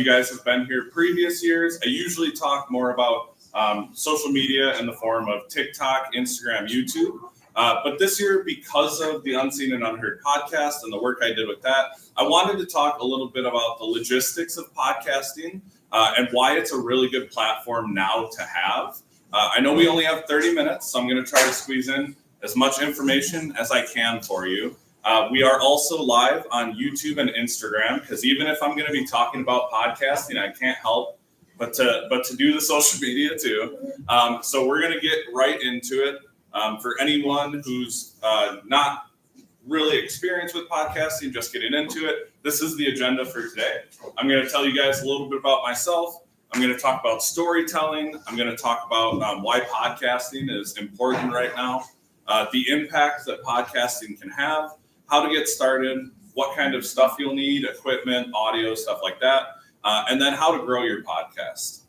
You guys have been here previous years. I usually talk more about social media in the form of TikTok, Instagram, YouTube. But this year, because of the Unseen and Unheard podcast and the work I did with that, I wanted to talk a little bit about the logistics of podcasting and why it's a really good platform now to have. I know we only have 30 minutes, so I'm going to try to squeeze in as much information as I can for you. We are also live on YouTube and Instagram, because even if I'm going to be talking about podcasting, I can't help but to do the social media too. So we're going to get right into it. For anyone who's not really experienced with podcasting, just getting into it, this is the agenda for today. I'm going to tell you guys a little bit about myself. I'm going to talk about storytelling. I'm going to talk about why podcasting is important right now, the impact that podcasting can have, how to get started, what kind of stuff you'll need, equipment, audio, stuff like that, and then how to grow your podcast.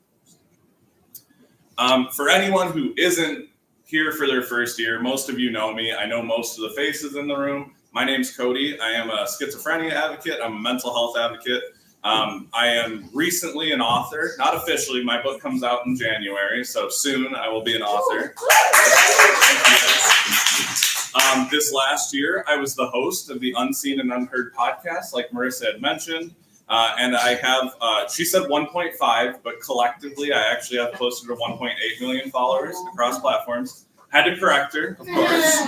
For anyone who isn't here for their first year, most of you know me. I know most of the faces in the room. My name's Kody. I am a schizophrenia advocate. I'm a mental health advocate. I am recently an author, not officially. My book comes out in January, so soon I will be an author. This last year, I was the host of the Unseen and Unheard podcast, like Marissa had mentioned. And I have, she said 1.5, but collectively, I actually have closer to 1.8 million followers across platforms. Had to correct her, of course.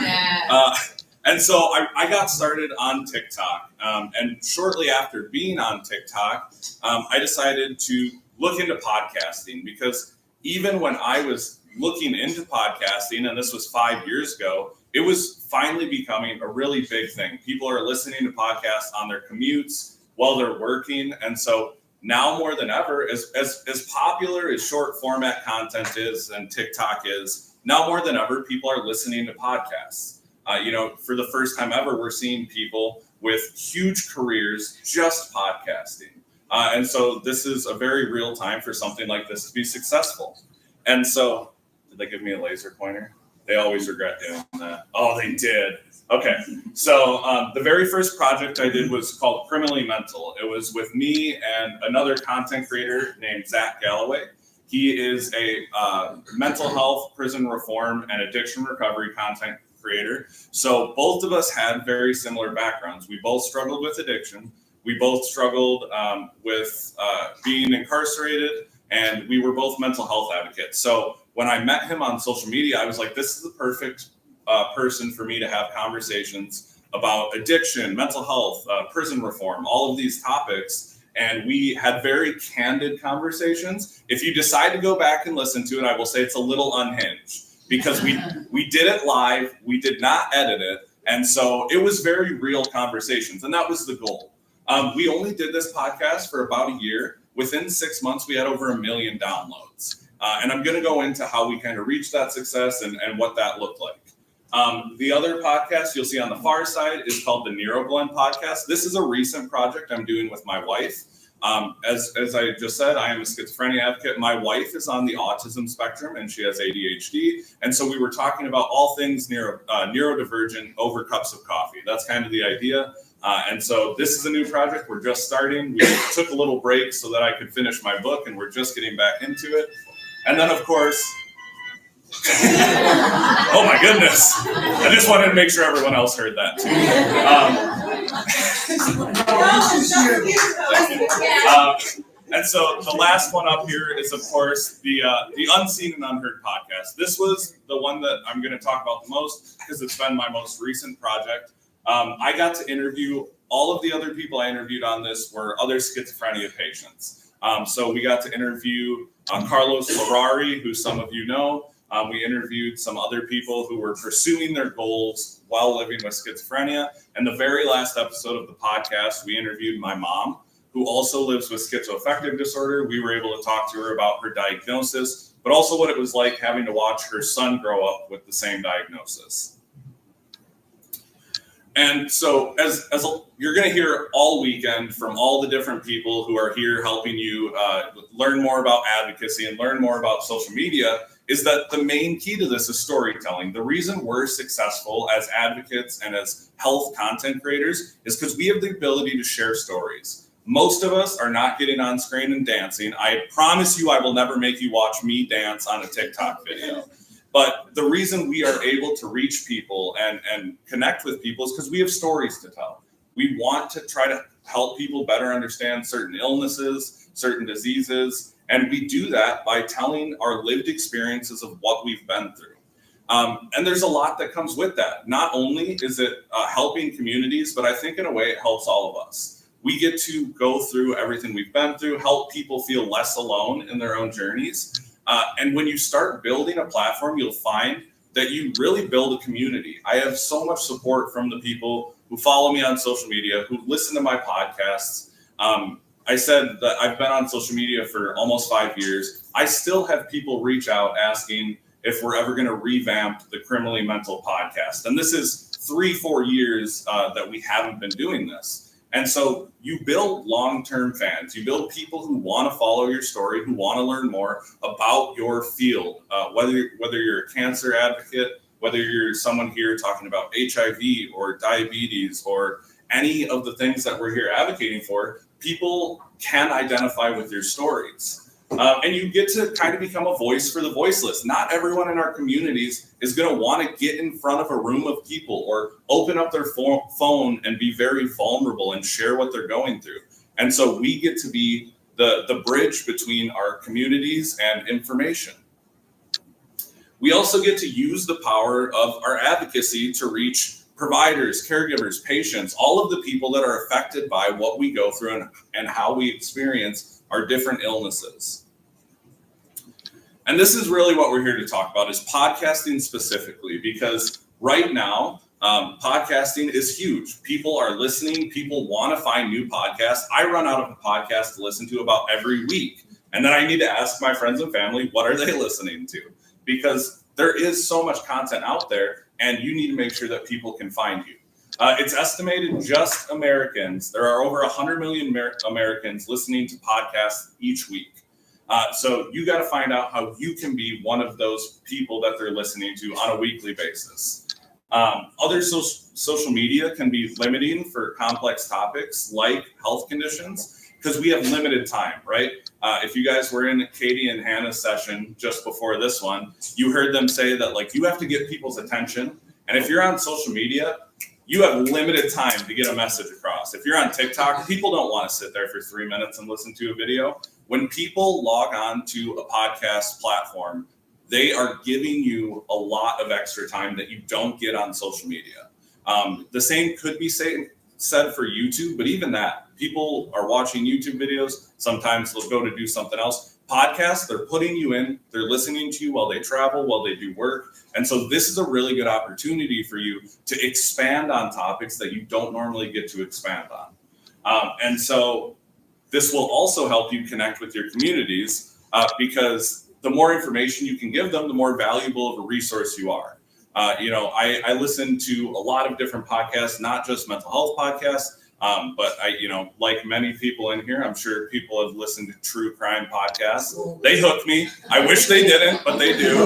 And so I got started on TikTok. And shortly after being on TikTok, I decided to look into podcasting, because even when I was looking into podcasting, and this was 5 years ago, it was finally becoming a really big thing. People are listening to podcasts on their commutes while they're working. And so now more than ever, as popular as short format content is and TikTok is, now more than ever, people are listening to podcasts. For the first time ever, we're seeing people with huge careers just podcasting. And so this is a very real time for something like this to be successful. And so, did they give me a laser pointer? They always regret doing that. Oh, they did. Okay. So the very first project I did was called Criminally Mental. It was with me and another content creator named Zach Galloway. He is a mental health, prison reform, and addiction recovery content creator. So both of us had very similar backgrounds. We both struggled with addiction. We both struggled with being incarcerated, and we were both mental health advocates. So when I met him on social media, I was like, this is the perfect person for me to have conversations about addiction, mental health, prison reform, all of these topics. And we had very candid conversations. If you decide to go back and listen to it, I will say it's a little unhinged, because we did it live. We did not edit it. And so it was very real conversations. And that was the goal. We only did this podcast for about a year. Within 6 months, we had over 1 million downloads. And I'm going to go into how we kind of reached that success and what that looked like. The other podcast you'll see on the far side is called the NeuroBlend podcast. This is a recent project I'm doing with my wife. As I just said, I am a schizophrenia advocate. My wife is on the autism spectrum, and she has ADHD. And so we were talking about all things neurodivergent over cups of coffee. That's kind of the idea. And so this is a new project. We're just starting. We took a little break so that I could finish my book, and we're just getting back into it. And then, of course, oh my goodness, I just wanted to make sure everyone else heard that too. And so the last one up here is, of course, the Unseen and Unheard podcast. This was the one that I'm going to talk about the most, because it's been my most recent project. I got to interview, all of the other people I interviewed on this were other schizophrenia patients. So we got to interview Carlos Larari, who some of you know. We interviewed some other people who were pursuing their goals while living with schizophrenia. And the very last episode of the podcast, we interviewed my mom, who also lives with schizoaffective disorder. We were able to talk to her about her diagnosis, but also what it was like having to watch her son grow up with the same diagnosis. And so as you're going to hear all weekend from all the different people who are here helping you learn more about advocacy and learn more about social media, is that the main key to this is storytelling. The reason we're successful as advocates and as health content creators is because we have the ability to share stories. Most of us are not getting on screen and dancing. I promise you I will never make you watch me dance on a TikTok video. But the reason we are able to reach people and connect with people is because we have stories to tell. We want to try to help people better understand certain illnesses, certain diseases, and we do that by telling our lived experiences of what we've been through. And there's a lot that comes with that. Not only is it helping communities, but I think in a way it helps all of us. We get to go through everything we've been through, help people feel less alone in their own journeys. And when you start building a platform, you'll find that you really build a community. I have so much support from the people who follow me on social media, who listen to my podcasts. I said that I've been on social media for almost 5 years. I still have people reach out asking if we're ever going to revamp the Criminally Mental podcast. And this is 3-4 years that we haven't been doing this. And so you build long-term fans. You build people who want to follow your story, who want to learn more about your field, whether you're a cancer advocate, whether you're someone here talking about HIV or diabetes or any of the things that we're here advocating for, people can identify with your stories. And you get to kind of become a voice for the voiceless. Not everyone in our communities is going to want to get in front of a room of people or open up their phone and be very vulnerable and share what they're going through. And so we get to be the bridge between our communities and information. We also get to use the power of our advocacy to reach providers, caregivers, patients, all of the people that are affected by what we go through and how we experience our different illnesses. And this is really what we're here to talk about, is podcasting specifically, because right now, podcasting is huge. People are listening. People want to find new podcasts. I run out of a podcast to listen to about every week. And then I need to ask my friends and family, what are they listening to? Because there is so much content out there, and you need to make sure that people can find you. It's estimated just Americans, there are over 100 million Americans listening to podcasts each week. So you got to find out how you can be one of those people that they're listening to on a weekly basis. Other social media can be limiting for complex topics like health conditions, because we have limited time, right? If you guys were in Kody and Hannah's session just before this one, you heard them say that, like, you have to get people's attention. And if you're on social media, you have limited time to get a message across. If you're on TikTok, people don't want to sit there for 3 minutes and listen to a video. When people log on to a podcast platform, they are giving you a lot of extra time that you don't get on social media. The same could be said for YouTube, but even that, people are watching YouTube videos. Sometimes they'll go to do something else. Podcasts, they're putting you in, they're listening to you while they travel, while they do work. And so this is a really good opportunity for you to expand on topics that you don't normally get to expand on. And so this will also help you connect with your communities, because the more information you can give them, the more valuable of a resource you are. I listen to a lot of different podcasts, not just mental health podcasts, but like many people in here, I'm sure people have listened to true crime podcasts. They hook me. I wish they didn't, but they do.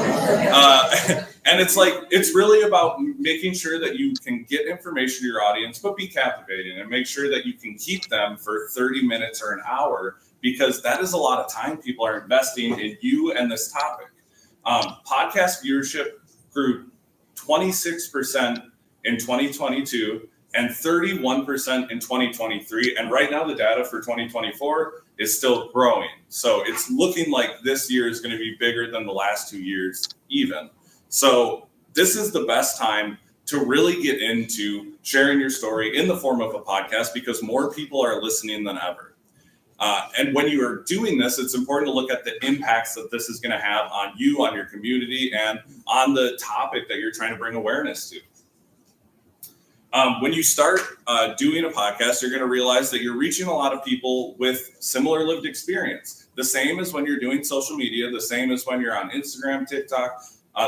And it's really about making sure that you can get information to your audience, but be captivating and make sure that you can keep them for 30 minutes or an hour, because that is a lot of time people are investing in you and this topic. Podcast viewership grew 26% in 2022 and 31% in 2023. And right now the data for 2024 is still growing. So it's looking like this year is going to be bigger than the last 2 years even. So this is the best time to really get into sharing your story in the form of a podcast, because more people are listening than ever. And when you are doing this, it's important to look at the impacts that this is going to have on you, on your community, and on the topic that you're trying to bring awareness to. When you start doing a podcast, you're going to realize that you're reaching a lot of people with similar lived experience. The same as when you're doing social media, the same as when you're on Instagram, TikTok.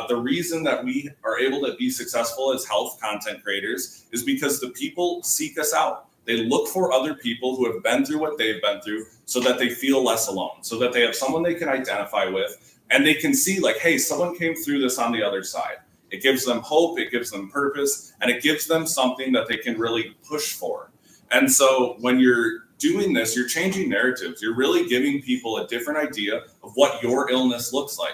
The reason that we are able to be successful as health content creators is because the people seek us out. They look for other people who have been through what they've been through so that they feel less alone, so that they have someone they can identify with, and they can see, like, hey, someone came through this on the other side. It gives them hope, it gives them purpose, and it gives them something that they can really push for. And so when you're doing this, you're changing narratives. You're really giving people a different idea of what your illness looks like.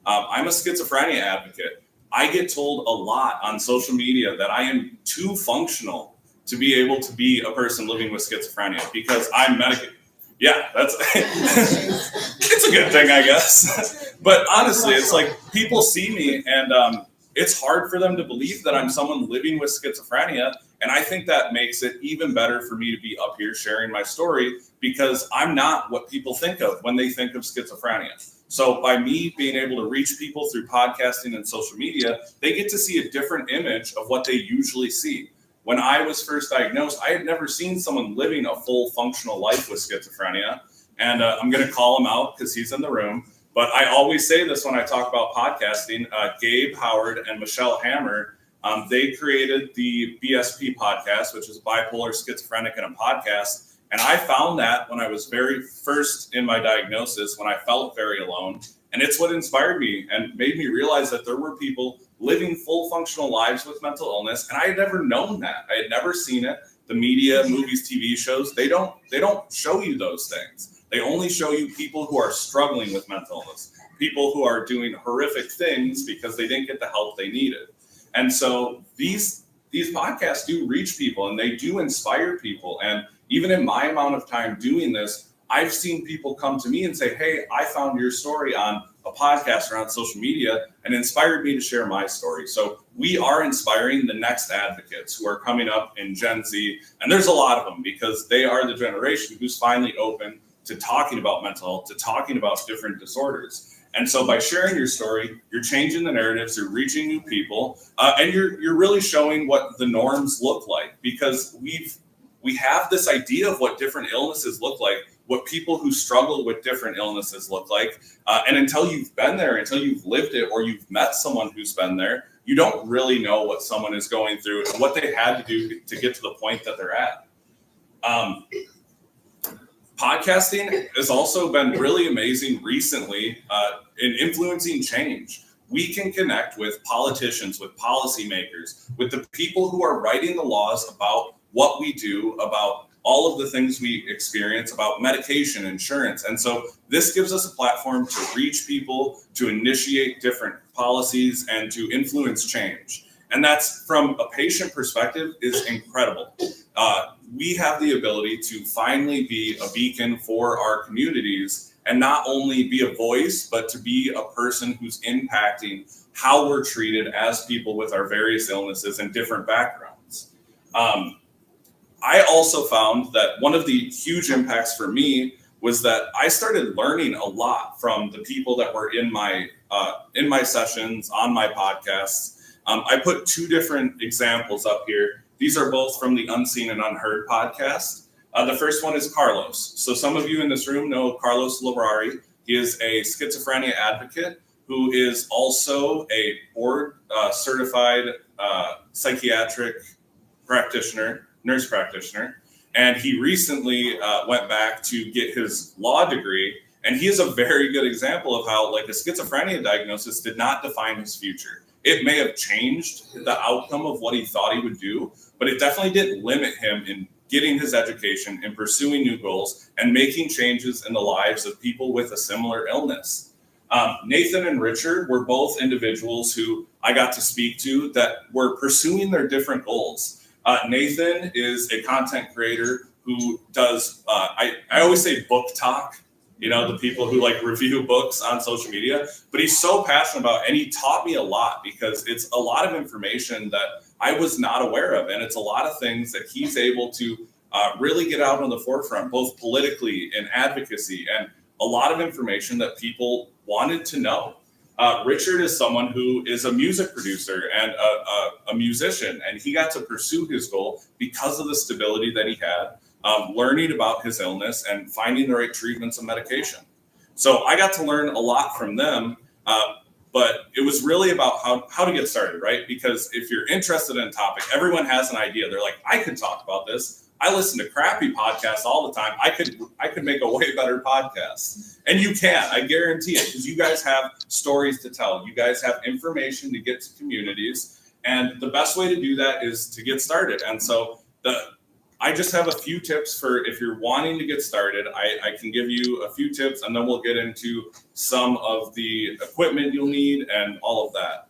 I'm a schizophrenia advocate. I get told a lot on social media that I am too functional to be able to be a person living with schizophrenia because I'm medicated. Yeah, that's it's a good thing, I guess. But honestly, it's like people see me and it's hard for them to believe that I'm someone living with schizophrenia. And I think that makes it even better for me to be up here sharing my story because I'm not what people think of when they think of schizophrenia. So by me being able to reach people through podcasting and social media, they get to see a different image of what they usually see. When I was first diagnosed, I had never seen someone living a full functional life with schizophrenia. And I'm going to call him out because he's in the room. But I always say this when I talk about podcasting. Gabe Howard and Michelle Hammer, they created the BSP podcast, which is Bipolar, Schizophrenic, and a Podcast. And I found that when I was very first in my diagnosis, when I felt very alone. And it's what inspired me and made me realize that there were people living full functional lives with mental illness. And I had never known that. I had never seen it. The media, movies, TV shows, they don't show you those things. They only show you people who are struggling with mental illness, people who are doing horrific things because they didn't get the help they needed. And so these podcasts do reach people and they do inspire people. And even in my amount of time doing this, I've seen people come to me and say, hey, I found your story on a podcast or on social media and inspired me to share my story. So we are inspiring the next advocates who are coming up in Gen Z. And there's a lot of them because they are the generation who's finally open to talking about mental health, to talking about different disorders. And so by sharing your story, you're changing the narratives, you're reaching new people, and you're really showing what the norms look like because we have this idea of what different illnesses look like, what people who struggle with different illnesses look like. And until you've been there, until you've lived it, or you've met someone who's been there, you don't really know what someone is going through and what they had to do to get to the point that they're at. Podcasting has also been really amazing recently in influencing change. We can connect with politicians, with policymakers, with the people who are writing the laws about what we do, about all of the things we experience, about medication, insurance. And so this gives us a platform to reach people, to initiate different policies, and to influence change. And that's, from a patient perspective, is incredible. We have the ability to finally be a beacon for our communities and not only be a voice, but to be a person who's impacting how we're treated as people with our various illnesses and different backgrounds. I also found that one of the huge impacts for me was that I started learning a lot from the people that were in my sessions, on my podcasts. I put two different examples up here. These are both from the Unseen and Unheard podcast. The first one is Carlos. So some of you in this room know Carlos Labrari. He is a schizophrenia advocate who is also a board certified psychiatric practitioner, nurse practitioner. And he recently went back to get his law degree. And he is a very good example of how, like, a schizophrenia diagnosis did not define his future. It may have changed the outcome of what he thought he would do, but it definitely didn't limit him in getting his education and pursuing new goals and making changes in the lives of people with a similar illness. Nathan and Richard were both individuals who I got to speak to that were pursuing their different goals. Nathan is a content creator who does, I always say book talk, you know, the people who like review books on social media, but he's so passionate about it, and he taught me a lot because it's a lot of information that I was not aware of. And it's a lot of things that he's able to really get out on the forefront, both politically and advocacy, and a lot of information that people wanted to know. Richard is someone who is a music producer and a musician, and he got to pursue his goal because of the stability that he had, learning about his illness and finding the right treatments and medication. So I got to learn a lot from them, but it was really about how to get started, right? Because if you're interested in a topic, everyone has an idea. They're like, I could talk about this. I listen to crappy podcasts all the time. I could make a way better podcast. And you can, I guarantee it, because you guys have stories to tell. You guys have information to get to communities. And the best way to do that is to get started. And so I just have a few tips for if you're wanting to get started. I can give you a few tips, and then we'll get into some of the equipment you'll need and all of that.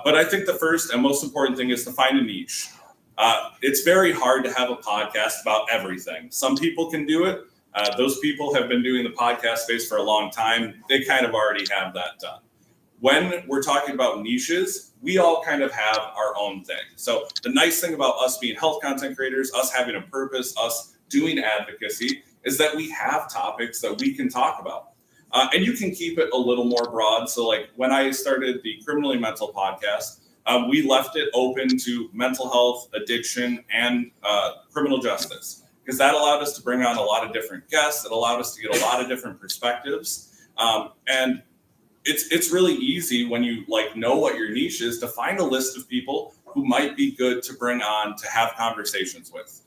But I think the first and most important thing is to find a niche. It's very hard to have a podcast about everything. Some people can do it. Those people have been doing the podcast space for a long time. They kind of already have that done. When we're talking about niches, we all kind of have our own thing. So the nice thing about us being health content creators, us having a purpose, us doing advocacy, is that we have topics that we can talk about. And you can keep it a little more broad. So like when I started the Criminally Mental podcast, we left it open to mental health, addiction, and criminal justice, because that allowed us to bring on a lot of different guests. It allowed us to get a lot of different perspectives. And it's really easy when you know what your niche is to find a list of people who might be good to bring on to have conversations with.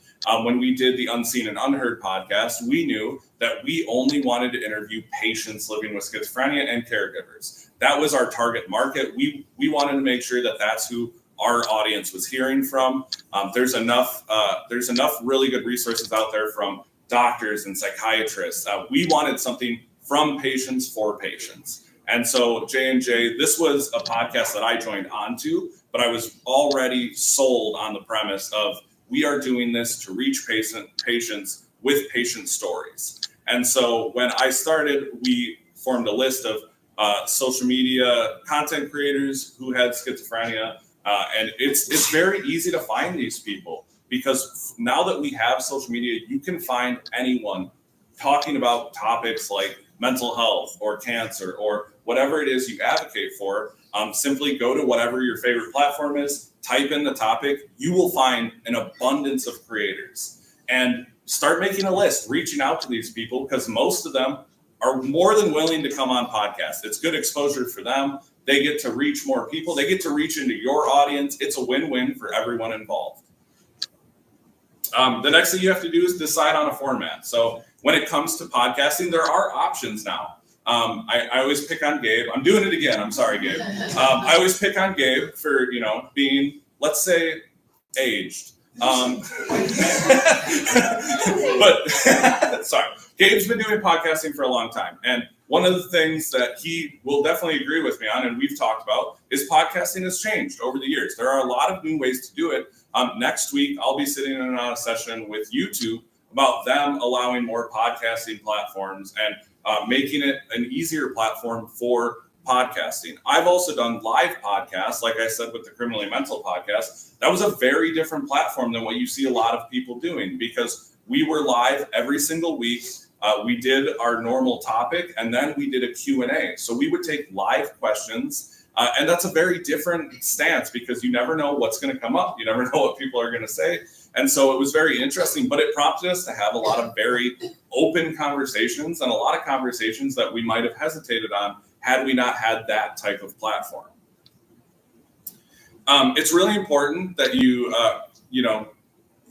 When we did the Unseen and Unheard podcast, we knew that we only wanted to interview patients living with schizophrenia and caregivers. That was our target market. We wanted to make sure that that's who our audience was hearing from. There's enough really good resources out there from doctors and psychiatrists. We wanted something from patients for patients. And so J&J, this was a podcast that I joined onto, but I was already sold on the premise of we are doing this to reach patients with patient stories. And so when I started, we formed a list of social media content creators who had schizophrenia. And it's very easy to find these people, because now that we have social media, you can find anyone talking about topics like mental health or cancer or whatever it is you advocate for. Simply go to whatever your favorite platform is, type in the topic, you will find an abundance of creators, and start making a list, reaching out to these people, because most of them are more than willing to come on podcasts. It's good exposure for them. They get to reach more people. They get to reach into your audience. It's a win-win for everyone involved. The next thing you have to do is decide on a format. So when it comes to podcasting, there are options now. I always pick on Gabe. I'm doing it again. I'm sorry, Gabe. I always pick on Gabe for, being, let's say, aged. But sorry, Gabe's been doing podcasting for a long time. And one of the things that he will definitely agree with me on, and we've talked about, is podcasting has changed over the years. There are a lot of new ways to do it. Next week, I'll be sitting in on a session with YouTube about them allowing more podcasting platforms and making it an easier platform for podcasting. I've also done live podcasts, like I said, with the Criminally Mental podcast. That was a very different platform than what you see a lot of people doing, because we were live every single week. We did our normal topic, and then we did a Q&A. So we would take live questions, and that's a very different stance, because you never know what's going to come up. You never know what people are going to say. And so it was very interesting, but it prompted us to have a lot of very open conversations, and a lot of conversations that we might have hesitated on had we not had that type of platform. It's really important that you,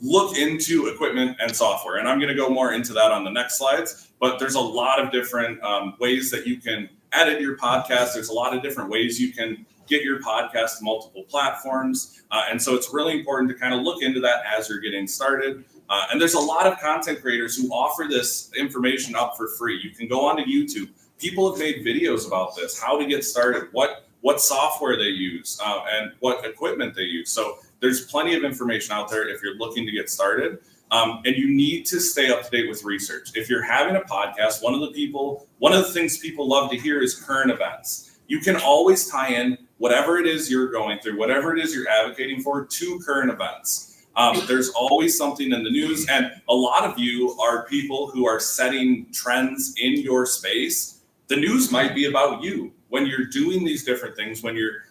look into equipment and software. And I'm going to go more into that on the next slides, but there's a lot of different ways that you can edit your podcast. There's a lot of different ways you can get your podcast to multiple platforms. And so it's really important to kind of look into that as you're getting started. And there's a lot of content creators who offer this information up for free. You can go onto YouTube. People have made videos about this, how to get started, what software they use, and what equipment they use. So there's plenty of information out there if you're looking to get started. And you need to stay up to date with research. If you're having a podcast, one of the things people love to hear is current events. You can always tie in whatever it is you're going through, whatever it is you're advocating for, to current events. There's always something in the news, and a lot of you are people who are setting trends in your space. The news might be about you. When you're doing these different things, when you're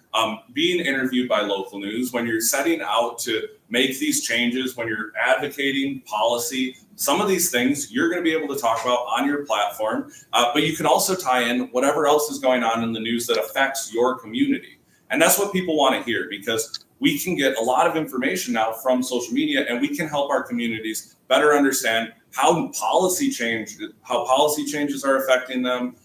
being interviewed by local news, when you're setting out to make these changes, when you're advocating policy, some of these things you're going to be able to talk about on your platform, but you can also tie in whatever else is going on in the news that affects your community. And that's what people want to hear, because we can get a lot of information now from social media, and we can help our communities better understand how policy changes are affecting them,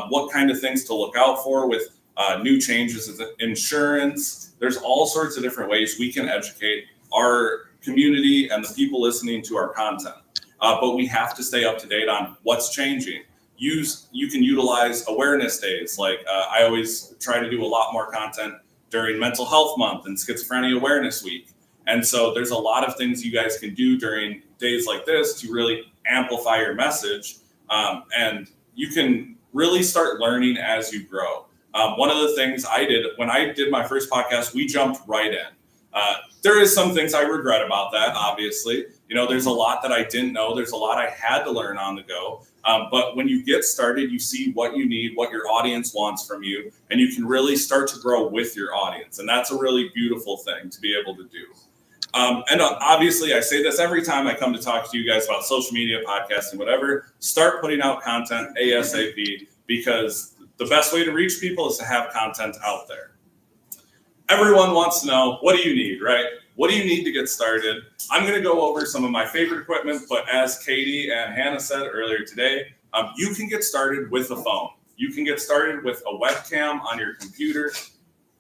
what kind of things to look out for with new changes in insurance. There's all sorts of different ways we can educate our community and the people listening to our content. But we have to stay up to date on what's changing. You can utilize awareness days. Like I always try to do a lot more content during Mental Health Month and Schizophrenia Awareness Week. And so there's a lot of things you guys can do during days like this to really amplify your message. And you can really start learning as you grow. One of the things I did when I did my first podcast, we jumped right in. There is some things I regret about that, obviously. There's a lot that I didn't know. There's a lot I had to learn on the go. But when you get started, you see what you need, what your audience wants from you, and you can really start to grow with your audience. And that's a really beautiful thing to be able to do. And obviously, I say this every time I come to talk to you guys about social media, podcasting, whatever. Start putting out content ASAP, because the best way to reach people is to have content out there. Everyone wants to know, what do you need, right? What do you need to get started? I'm going to go over some of my favorite equipment, but as Katie and Hannah said earlier today, you can get started with a phone. You can get started with a webcam on your computer.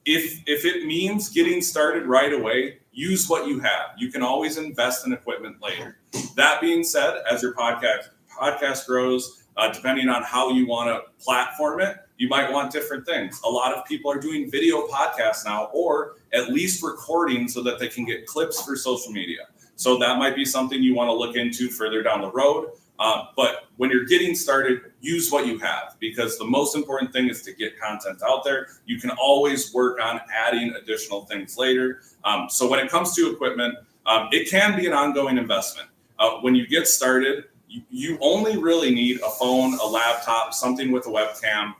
If it means getting started right away, use what you have. You can always invest in equipment later. That being said, as your podcast grows, depending on how you want to platform it, you might want different things. A lot of people are doing video podcasts now, or at least recording so that they can get clips for social media. So that might be something you want to look into further down the road. But when you're getting started, use what you have, because the most important thing is to get content out there. You can always work on adding additional things later. So when it comes to equipment, it can be an ongoing investment. When you get started, you only really need a phone, a laptop, something with a webcam,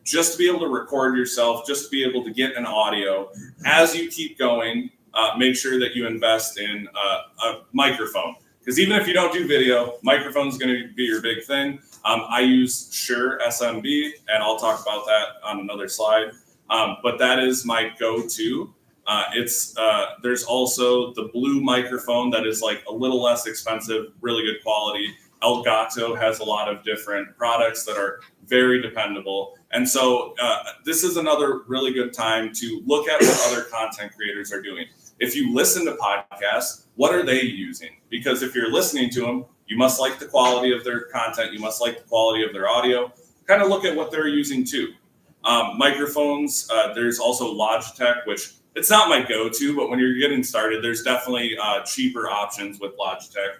just to be able to record yourself, just to be able to get an audio. As you keep going, make sure that you invest in a microphone. Because even if you don't do video, microphone is going to be your big thing. I use Shure SMB, and I'll talk about that on another slide. But that is my go-to. There's also the blue microphone that is like a little less expensive, really good quality. Elgato has a lot of different products that are very dependable. And so this is another really good time to look at what other content creators are doing. If you listen to podcasts, what are they using? Because if you're listening to them, you must like the quality of their content. You must like the quality of their audio. Kind of look at what they're using too. Microphones, there's also Logitech, which it's not my go-to, but when you're getting started, there's definitely cheaper options with Logitech.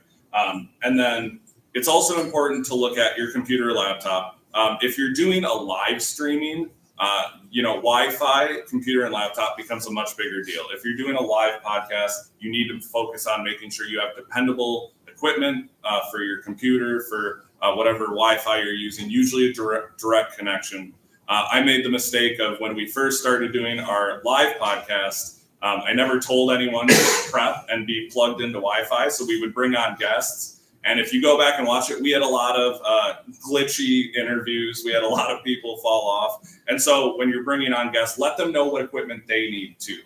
And then it's also important to look at your computer or laptop. If you're doing a live streaming, Wi-Fi, computer, and laptop becomes a much bigger deal. If you're doing a live podcast, you need to focus on making sure you have dependable equipment for your computer, for whatever Wi-Fi you're using, usually a direct connection. I made the mistake of when we first started doing our live podcast, I never told anyone to prep and be plugged into Wi-Fi, so we would bring on guests. And if you go back and watch it, we had a lot of glitchy interviews. We had a lot of people fall off. And so when you're bringing on guests, let them know what equipment they need too,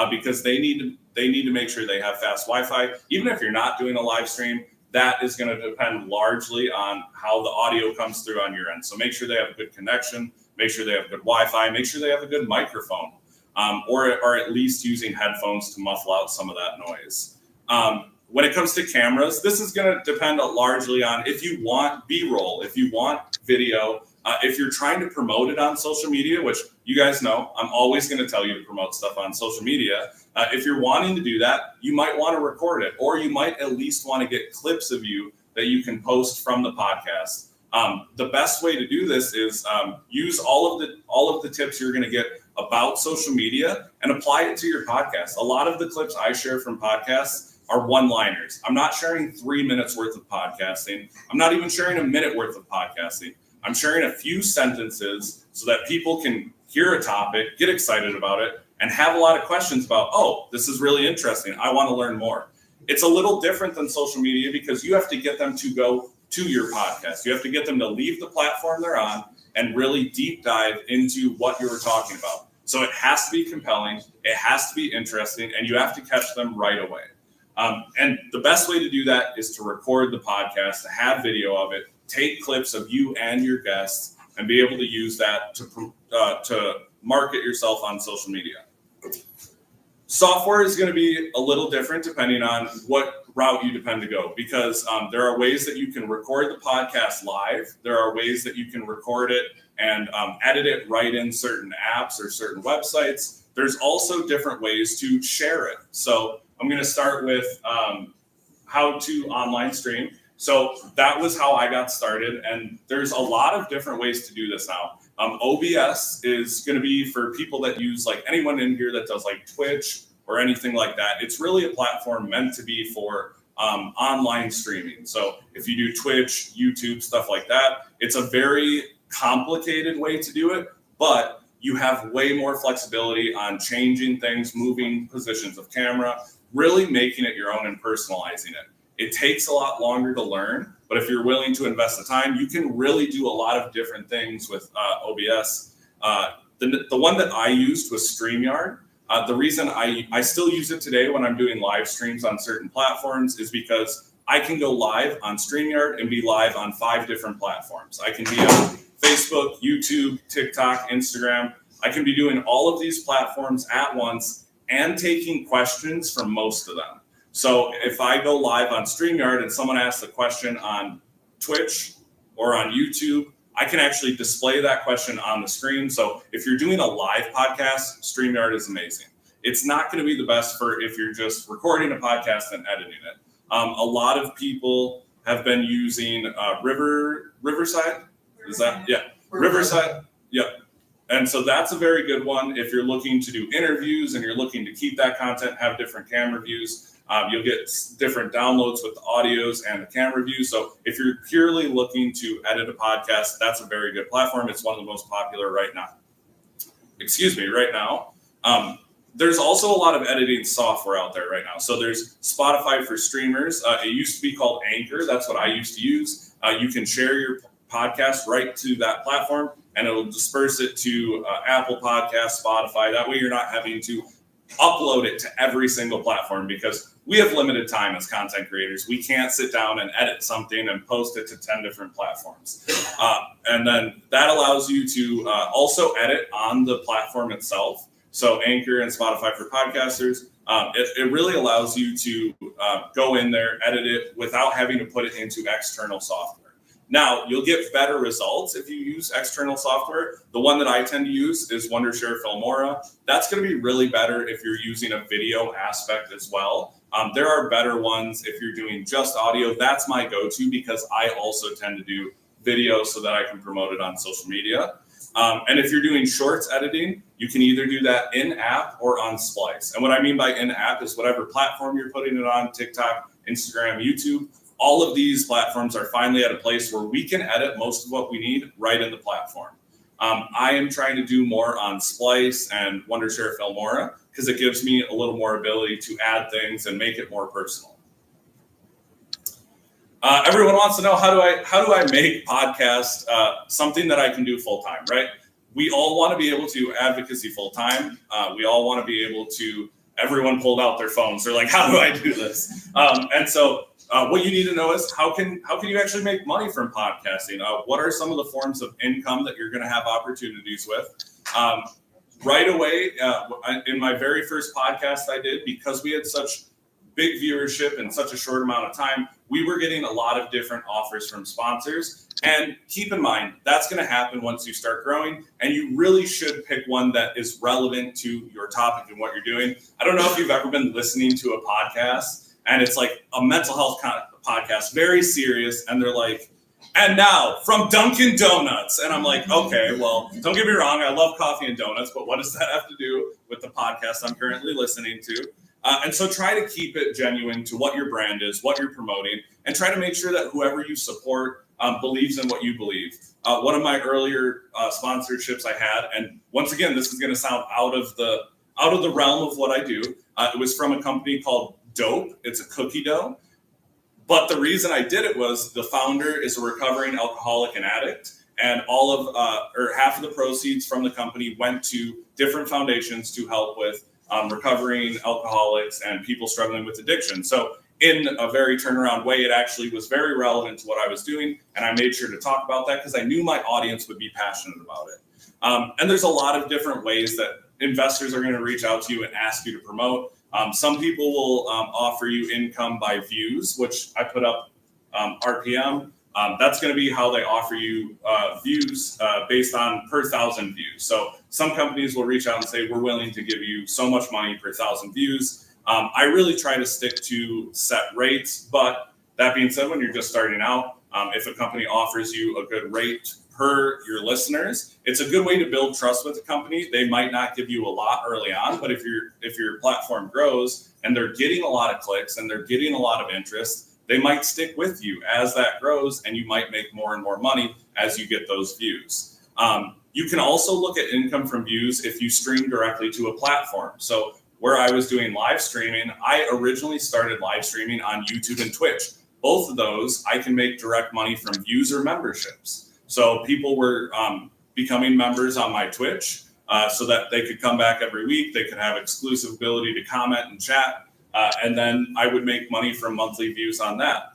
because they need to make sure they have fast Wi-Fi. Even if you're not doing a live stream, that is going to depend largely on how the audio comes through on your end. So make sure they have a good connection, make sure they have good Wi-Fi, make sure they have a good microphone, or at least using headphones to muffle out some of that noise. When it comes to cameras, this is going to depend largely on if you want B-roll, if you want video, if you're trying to promote it on social media, which you guys know, I'm always going to tell you to promote stuff on social media. If you're wanting to do that, you might want to record it, or you might at least want to get clips of you that you can post from the podcast. The best way to do this is use all of the tips you're going to get about social media and apply it to your podcast. A lot of the clips I share from podcasts are one-liners. I'm not sharing 3 minutes worth of podcasting. I'm not even sharing a minute worth of podcasting. I'm sharing a few sentences so that people can hear a topic, get excited about it, and have a lot of questions about, oh, this is really interesting. I want to learn more. It's a little different than social media because you have to get them to go to your podcast. You have to get them to leave the platform they're on and really deep dive into what you were talking about. So it has to be compelling, it has to be interesting, and you have to catch them right away. And the best way to do that is to record the podcast, to have video of it, take clips of you and your guests, and be able to use that to market yourself on social media. Software is going to be a little different depending on what route you depend to go, because there are ways that you can record the podcast live. There are ways that you can record it and edit it right in certain apps or certain websites. There's also different ways to share it. So I'm going to start with how to online stream. So that was how I got started. And there's a lot of different ways to do this now. OBS is going to be for people that use, like anyone in here that does like Twitch or anything like that. It's really a platform meant to be for online streaming. So if you do Twitch, YouTube, stuff like that, it's a very complicated way to do it, but you have way more flexibility on changing things, moving positions of camera, really making it your own and personalizing it. It takes a lot longer to learn, but if you're willing to invest the time, you can really do a lot of different things with OBS. The one that I used was StreamYard. The reason I still use it today when I'm doing live streams on certain platforms is because I can go live on StreamYard and be live on 5 different platforms. I can be on Facebook, YouTube, TikTok, Instagram. I can be doing all of these platforms at once and taking questions from most of them. So if I go live on StreamYard and someone asks a question on Twitch or on YouTube, I can actually display that question on the screen. So if you're doing a live podcast, StreamYard is amazing. It's not going to be the best for if you're just recording a podcast and editing it. A lot of people have been using Riverside. Is that? Yeah. Riverside. Yep. And so that's a very good one. If you're looking to do interviews and you're looking to keep that content, have different camera views, you'll get different downloads with the audios and the camera views. So if you're purely looking to edit a podcast, that's a very good platform. It's one of the most popular right now. There's also a lot of editing software out there right now. So there's Spotify for streamers. It used to be called Anchor. That's what I used to use. You can share your podcast right to that platform, and it'll disperse it to Apple Podcasts, Spotify. That way you're not having to upload it to every single platform, because we have limited time as content creators. We can't sit down and edit something and post it to 10 different platforms. And then that allows you to also edit on the platform itself. So Anchor and Spotify for podcasters, it really allows you to go in there, edit it without having to put it into external software. Now, you'll get better results if you use external software. The one that I tend to use is Wondershare Filmora. That's going to be really better if you're using a video aspect as well. There are better ones if you're doing just audio. That's my go-to, because I also tend to do video so that I can promote it on social media. And if you're doing shorts editing, you can either do that in-app or on Splice. And what I mean by in-app is whatever platform you're putting it on, TikTok, Instagram, YouTube. All of these platforms are finally at a place where we can edit most of what we need right in the platform. I am trying to do more on Splice and Wondershare Filmora, because it gives me a little more ability to add things and make it more personal. Everyone wants to know, how do I make podcast something that I can do full time, right? We all want to be able to advocacy full time. We all want to be able to. Everyone pulled out their phones. They're like, how do I do this? And so what you need to know is how can you actually make money from podcasting? What are some of the forms of income that you're going to have opportunities with? Right away, in my very first podcast I did, because we had such big viewership in such a short amount of time, we were getting a lot of different offers from sponsors. And keep in mind, that's going to happen once you start growing, and you really should pick one that is relevant to your topic and what you're doing. I don't know if you've ever been listening to a podcast, and it's like a mental health podcast, very serious, and they're like, and now from Dunkin' Donuts. And I'm like, okay, well, don't get me wrong, I love coffee and donuts, but what does that have to do with the podcast I'm currently listening to? And so try to keep it genuine to what your brand is, what you're promoting, and try to make sure that whoever you support believes in what you believe. One of my earlier sponsorships I had, and once again, this is going to sound out of the realm of what I do. It was from a company called Dope. It's a cookie dough. But the reason I did it was the founder is a recovering alcoholic and addict, and all of or half of the proceeds from the company went to different foundations to help with recovering alcoholics and people struggling with addiction. So in a very turnaround way, it actually was very relevant to what I was doing. And I made sure to talk about that because I knew my audience would be passionate about it. And there's a lot of different ways that investors are going to reach out to you and ask you to promote. Some people will offer you income by views, which I put up RPM. That's going to be how they offer you views based on per 1,000 views. So some companies will reach out and say, we're willing to give you so much money per 1,000 views. I really try to stick to set rates, but that being said, when you're just starting out, if a company offers you a good rate per your listeners, it's a good way to build trust with the company. They might not give you a lot early on, but if your platform grows and they're getting a lot of clicks and they're getting a lot of interest, they might stick with you as that grows, and you might make more and more money as you get those views. You can also look at income from views if you stream directly to a platform. So where I was doing live streaming, I originally started live streaming on YouTube and Twitch. Both of those, I can make direct money from views or memberships. So people were becoming members on my Twitch so that they could come back every week. They could have exclusive ability to comment and chat. And then I would make money from monthly views on that.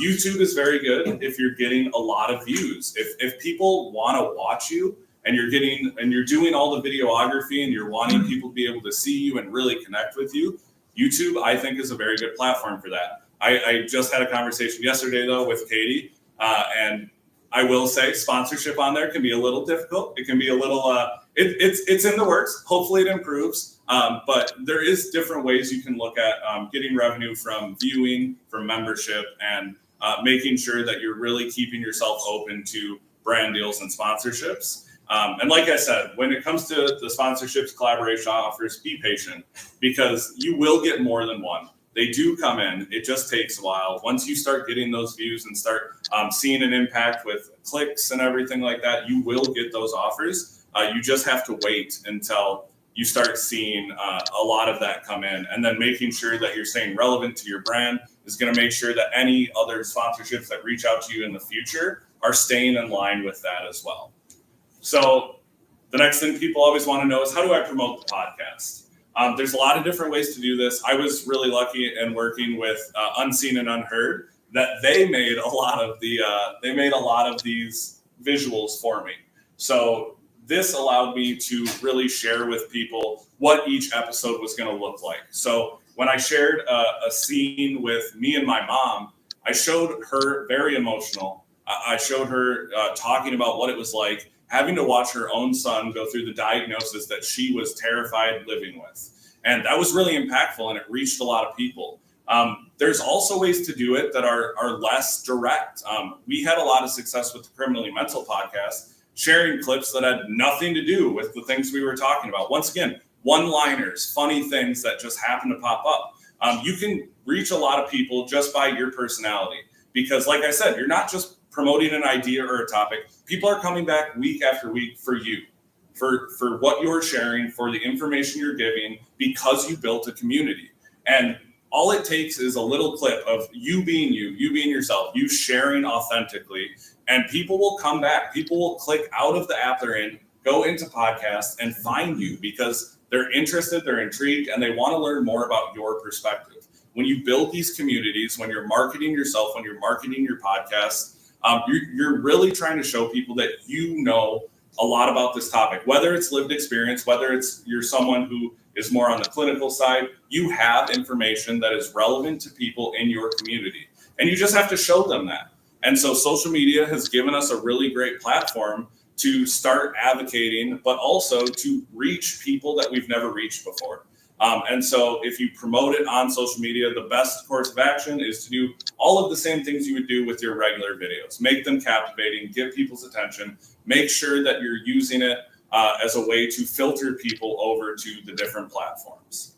YouTube is very good if you're getting a lot of views. If people want to watch you and you're doing all the videography and you're wanting people to be able to see you and really connect with you, YouTube, I think, is a very good platform for that. I just had a conversation yesterday, though, with Kody, and I will say sponsorship on there can be a little difficult. It can be a little, it's in the works. Hopefully it improves. But there is different ways you can look at getting revenue from viewing, from membership, and making sure that you're really keeping yourself open to brand deals and sponsorships. And like I said, when it comes to the sponsorships, collaboration offers, be patient because you will get more than one. They do come in. It just takes a while. Once you start getting those views and start seeing an impact with clicks and everything like that, you will get those offers. You just have to wait until you start seeing a lot of that come in, and then making sure that you're staying relevant to your brand is going to make sure that any other sponsorships that reach out to you in the future are staying in line with that as well. So the next thing people always want to know is, how do I promote the podcast? There's a lot of different ways to do this. I was really lucky in working with Unseen and Unheard that they made a lot of these visuals for me. So this allowed me to really share with people what each episode was going to look like. So when I shared a scene with me and my mom, I showed her very emotional. I showed her talking about what it was like having to watch her own son go through the diagnosis that she was terrified living with. And that was really impactful, and it reached a lot of people. There's also ways to do it that are less direct. We had a lot of success with the Criminally Mental podcast, sharing clips that had nothing to do with the things we were talking about. Once again, one-liners, funny things that just happen to pop up. You can reach a lot of people just by your personality because, like I said, you're not just promoting an idea or a topic. People are coming back week after week for you, for what you're sharing, for the information you're giving, because you built a community. And all it takes is a little clip of you being yourself, you sharing authentically, and people will come back. People will click out of the app they're in, go into podcasts, and find you because they're interested, they're intrigued, and they want to learn more about your perspective. When you build these communities, when you're marketing yourself, when you're marketing your podcast, you're really trying to show people that you know a lot about this topic, whether it's lived experience, whether it's you're someone who is more on the clinical side, you have information that is relevant to people in your community. And you just have to show them that. And so social media has given us a really great platform to start advocating, but also to reach people that we've never reached before. And so if you promote it on social media, the best course of action is to do all of the same things you would do with your regular videos. Make them captivating, give people's attention, make sure that you're using it as a way to filter people over to the different platforms.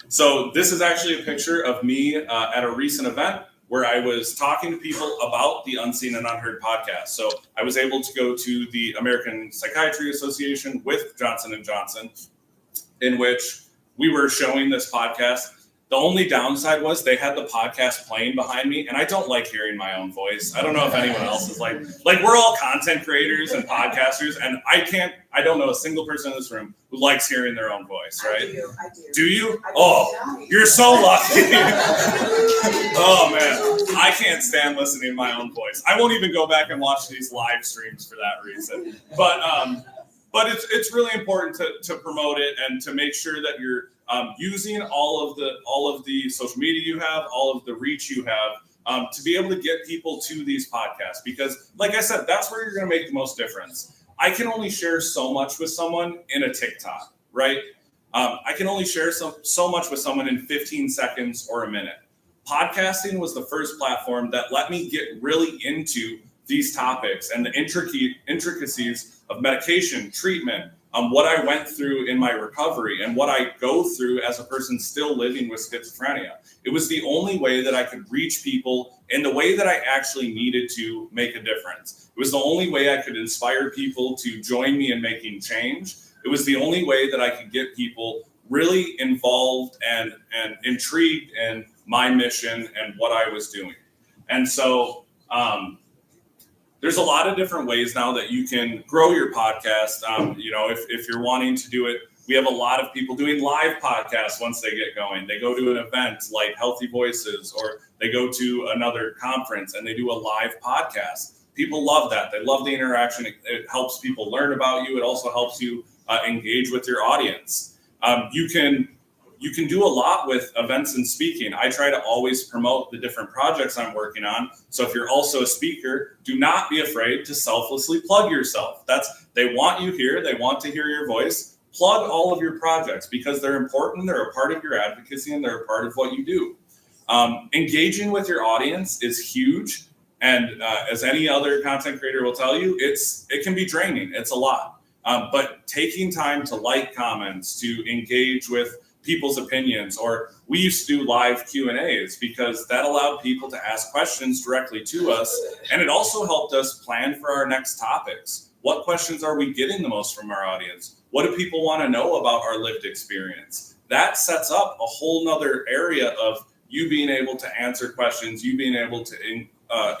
So this is actually a picture of me at a recent event where I was talking to people about the Unseen and Unheard podcast. So I was able to go to the American Psychiatry Association with Johnson & Johnson, in which we were showing this podcast. The only downside was they had the podcast playing behind me, and I don't like hearing my own voice. I don't know if anyone else is like we're all content creators and podcasters, and I I don't know a single person in this room who likes hearing their own voice, right? I do. Do you? Oh, you're so lucky. Oh man, I can't stand listening to my own voice. I won't even go back and watch these live streams for that reason. But it's really important to promote it and to make sure that you're using all of the social media you have, all of the reach you have, to be able to get people to these podcasts. Because, like I said, that's where you're going to make the most difference. I can only share so much with someone in a TikTok, right? I can only share so much with someone in 15 seconds or a minute. Podcasting was the first platform that let me get really into these topics and the intricacies of medication, treatment, what I went through in my recovery and what I go through as a person still living with schizophrenia. It was the only way that I could reach people in the way that I actually needed to make a difference. It was the only way I could inspire people to join me in making change. It was the only way that I could get people really involved and intrigued in my mission and what I was doing. And so there's a lot of different ways now that you can grow your podcast. If you're wanting to do it, we have a lot of people doing live podcasts once they get going. They go to an event like HealtheVoices, or they go to another conference and they do a live podcast. People love that. They love the interaction. It helps people learn about you. It also helps you engage with your audience. You can do a lot with events and speaking. I try to always promote the different projects I'm working on. So if you're also a speaker, do not be afraid to selflessly plug yourself. They want you here. They want to hear your voice. Plug all of your projects because they're important. They're a part of your advocacy and they're a part of what you do. Engaging with your audience is huge. And as any other content creator will tell you, it can be draining. It's a lot. But taking time to like comments, to engage with people's opinions, or we used to do live Q&As because that allowed people to ask questions directly to us. And it also helped us plan for our next topics. What questions are we getting the most from our audience? What do people want to know about our lived experience? That sets up a whole nother area of you being able to answer questions, you being able to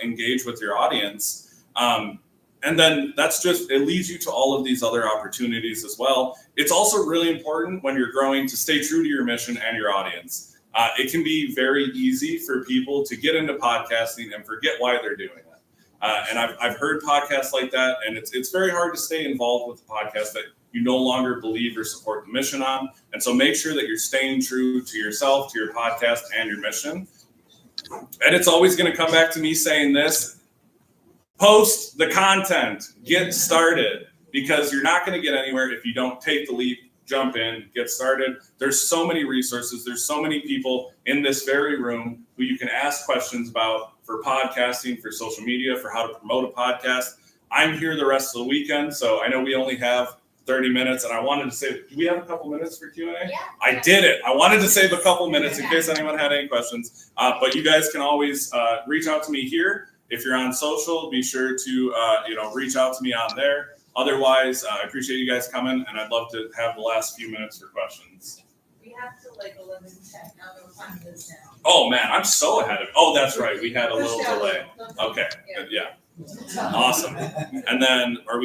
engage with your audience. And then it leads you to all of these other opportunities as well. It's also really important when you're growing to stay true to your mission and your audience. It can be very easy for people to get into podcasting and forget why they're doing it. And I've heard podcasts like that, and it's very hard to stay involved with a podcast that you no longer believe or support the mission on. And so make sure that you're staying true to yourself, to your podcast, and your mission. And it's always going to come back to me saying this: post the content, get started, because you're not going to get anywhere if you don't take the leap, jump in, get started. There's so many resources. There's so many people in this very room who you can ask questions about for podcasting, for social media, for how to promote a podcast. I'm here the rest of the weekend, so I know we only have 30 minutes, and I wanted to say, do we have a couple minutes for Q&A? Yeah. I did it. I wanted to save a couple minutes in case anyone had any questions, but you guys can always reach out to me here. If you're on social, be sure to reach out to me on there. Otherwise, I appreciate you guys coming, and I'd love to have the last few minutes for questions. We have to 11:10. Now the time is now. Oh man, I'm so ahead of it. Oh, that's right. We had a little delay. Okay, yeah. Awesome. And then are we